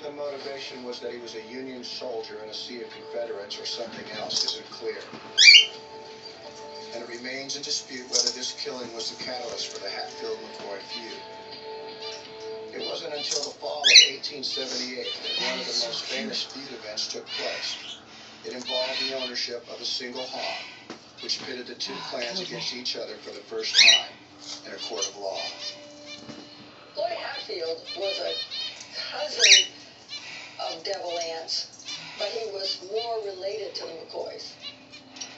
the motivation was that he was a Union soldier in a sea of Confederates or something else isn't clear. And it remains in dispute whether this killing was the catalyst for the Hatfield-McCoy feud. It wasn't until the fall of 1878 that one of the most famous feud events took place. It involved the ownership of a single hog, which pitted the two clans against each other for the first time in a court of law. Floyd Hatfield was a cousin of Devil Anse, but he was more related to the McCoys.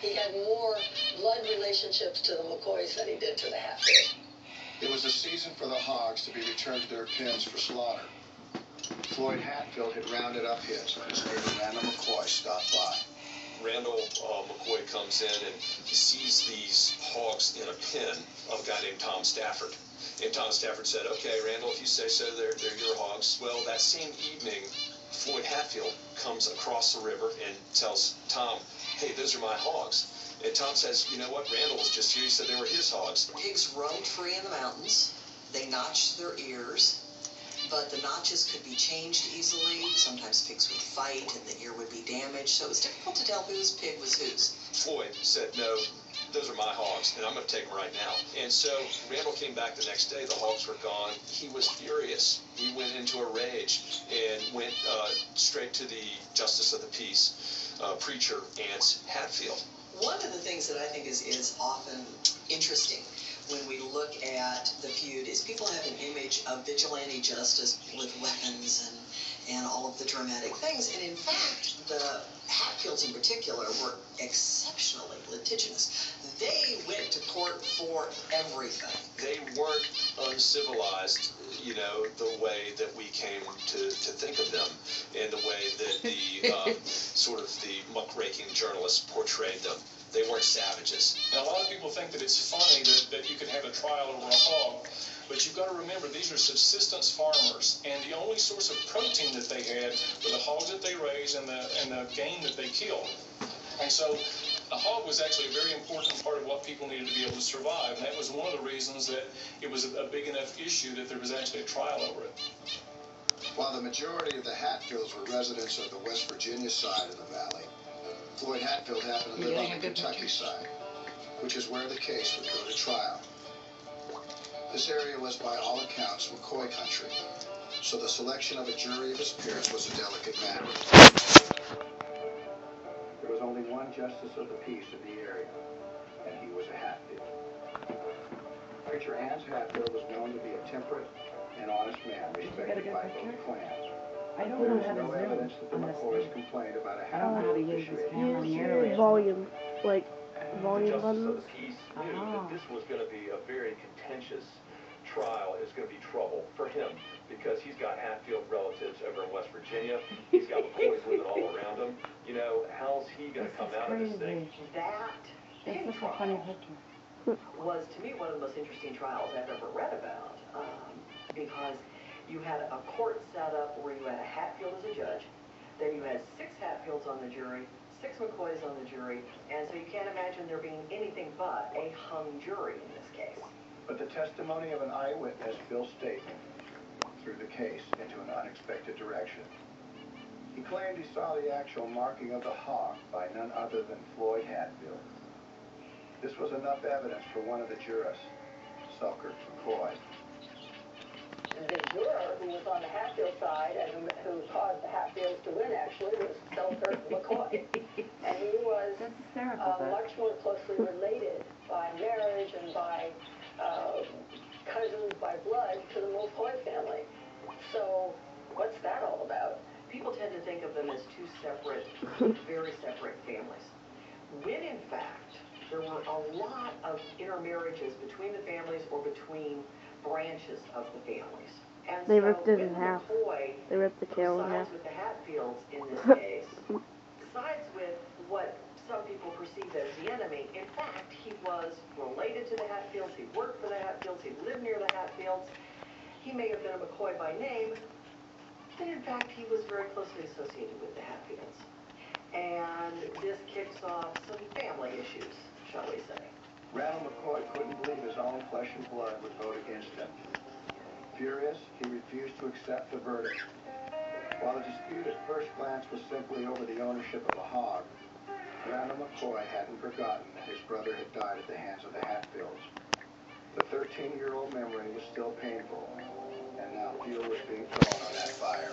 He had more blood relationships to the McCoys than he did to the Hatfields. It was the season for the hogs to be returned to their pens for slaughter. Floyd Hatfield had rounded up his when his neighbor Randall McCoy stopped by. Randall McCoy comes in and he sees these hogs in a pen of a guy named Tom Stafford. And Tom Stafford said, "Okay, Randall, if you say so, they're your hogs." Well, that same evening, Floyd Hatfield comes across the river and tells Tom, "Hey, those are my hogs." And Tom says, "You know what? Randall was just here. He said they were his hogs." Pigs roamed free in the mountains. They notched their ears, but the notches could be changed easily. Sometimes pigs would fight and the ear would be damaged, so it was difficult to tell whose pig was whose. Floyd said, "No, those are my hogs, and I'm going to take them right now." And so Randall came back the next day. The hogs were gone. He was furious. He went into a rage and went straight to the Justice of the Peace, preacher Anse Hatfield. One of the things that I think is often interesting when we look at the feud is people have an image of vigilante justice with weapons and all of the dramatic things. And in fact, the Hatfields in particular were exceptionally litigious. They went to court for everything. They weren't uncivilized, you know, the way that we came to think of them and the way that the sort of the muckraking journalists portrayed them. They weren't savages. Now, a lot of people think that it's funny that you could have a trial over a hog, but you've got to remember these are subsistence farmers, and the only source of protein that they had were the hogs that they raised and the game that they killed. And so a hog was actually a very important part of what people needed to be able to survive, and that was one of the reasons that it was a big enough issue that there was actually a trial over it. While the majority of the Hatfields were residents of the West Virginia side of the valley, Floyd Hatfield happened to live on the Kentucky side, which is where the case would go to trial. This area was, by all accounts, McCoy country, so the selection of a jury of his peers was a delicate matter. There was only one justice of the peace in the area, and he was a Hatfield. Preacher Anse Hatfield was known to be a temperate and honest man, respected by both clans. There is no evidence that the McCoys complained about a Hatfield issue. Volume The Justice buttons. of the Peace knew that this was going to be a very contentious trial. It's going to be trouble for him because he's got Hatfield relatives over in West Virginia. He's got McCoys living all around him. You know, how's he going to come out of this thing? That pig trial was, to me, one of the most interesting trials I've ever read about, because you had a court set up where you had a Hatfield as a judge, then you had 6 Hatfields on the jury, 6 McCoys on the jury, and so you can't imagine there being anything but a hung jury in this case. But the testimony of an eyewitness, Bill Staten, threw the case into an unexpected direction. He claimed he saw the actual marking of the hog by none other than Floyd Hatfield. This was enough evidence for one of the jurists, Sulcata McCoy. The juror who was on the Hatfield side and who caused the Hatfields to win actually was Sulcata McCoy. And he was much more closely related by marriage and by cousins by blood to the McCoy family. So what's that all about? People tend to think of them as 2 separate, very separate families. When in fact, there were a lot of intermarriages between the families or between branches of the families. And They so ripped it in half. They ripped the kale in half. sides with the Hatfields in this case, sides with what some people perceive as the enemy. In fact, he was related to the Hatfields, he worked for the Hatfields, he lived near the Hatfields. He may have been a McCoy by name, but in fact he was very closely associated with the Hatfields. And this kicks off some family issues, shall we say. Randall McCoy couldn't believe his own flesh and blood would vote against him. Furious, he refused to accept the verdict. While the dispute at first glance was simply over the ownership of a hog, Randall McCoy hadn't forgotten that his brother had died at the hands of the Hatfields. The 13-year-old memory was still painful, and now fuel was being thrown on that fire.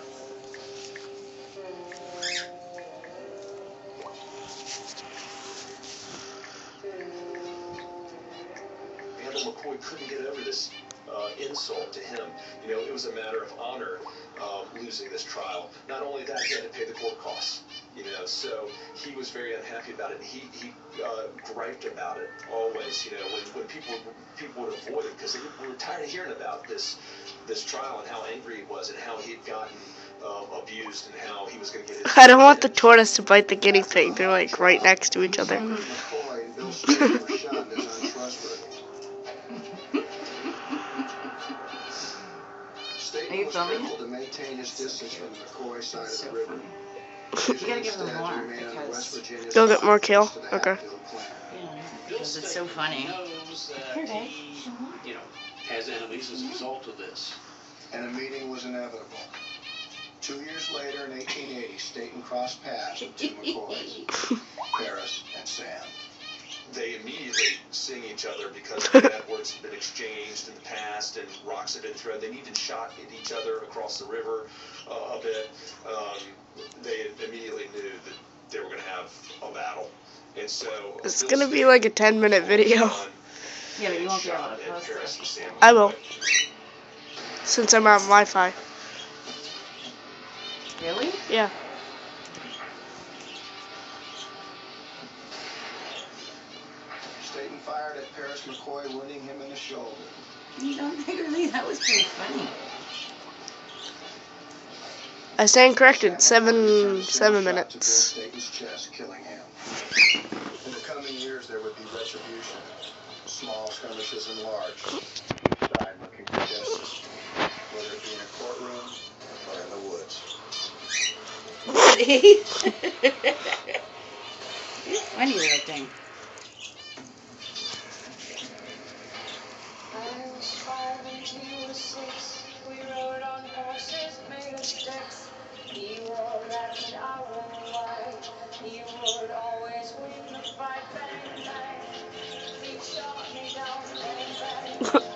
Randall McCoy couldn't get over this insult to him. You know, it was a matter of honor losing this trial. Not only that, he had to pay the court costs. You know, so he was very unhappy about it. He griped about it always. You know, when people would avoid it because we were tired of hearing about this trial and how angry he was and how he had gotten abused and how he was going to get his. I don't want the tortoise to bite the guinea pig. They're like right next to each other. McCoy and Bill Staten were shunned as untrustworthy. Staten was careful to maintain his distance from the McCoy side of the river. You gotta give them more because You'll get more kale? Okay. because it's so funny. Knows that he, you know, has enemies as a result of this. And a meeting was inevitable. 2 years later, in 1880, Staten crossed paths with two McCoys, Paris and Sam. They immediately sing each other because bad words had been exchanged in the past and rocks had been thrown. They even shot at each other across the river a bit. They immediately knew that they were going to have a battle. And so It's going to be like a 10-minute video. Yeah, but you won't be able to post it. I will. Since I'm on Wi-Fi. Really? Yeah. Staten fired at Paris McCoy, wounding him in the shoulder. You don't really? That was pretty funny. I stand corrected. Seven To minutes. Staten's chest, killing him. In the coming years, there would be retribution. Small skirmishes and large. Each side looking for justice, whether it be in a courtroom or in the woods. Funny little thing. I was 5 and he was 6. We rode on horses made of sticks. He wore red and I wore white. He would always win the fight. Bang, bang. He shot me down. Bang, bang.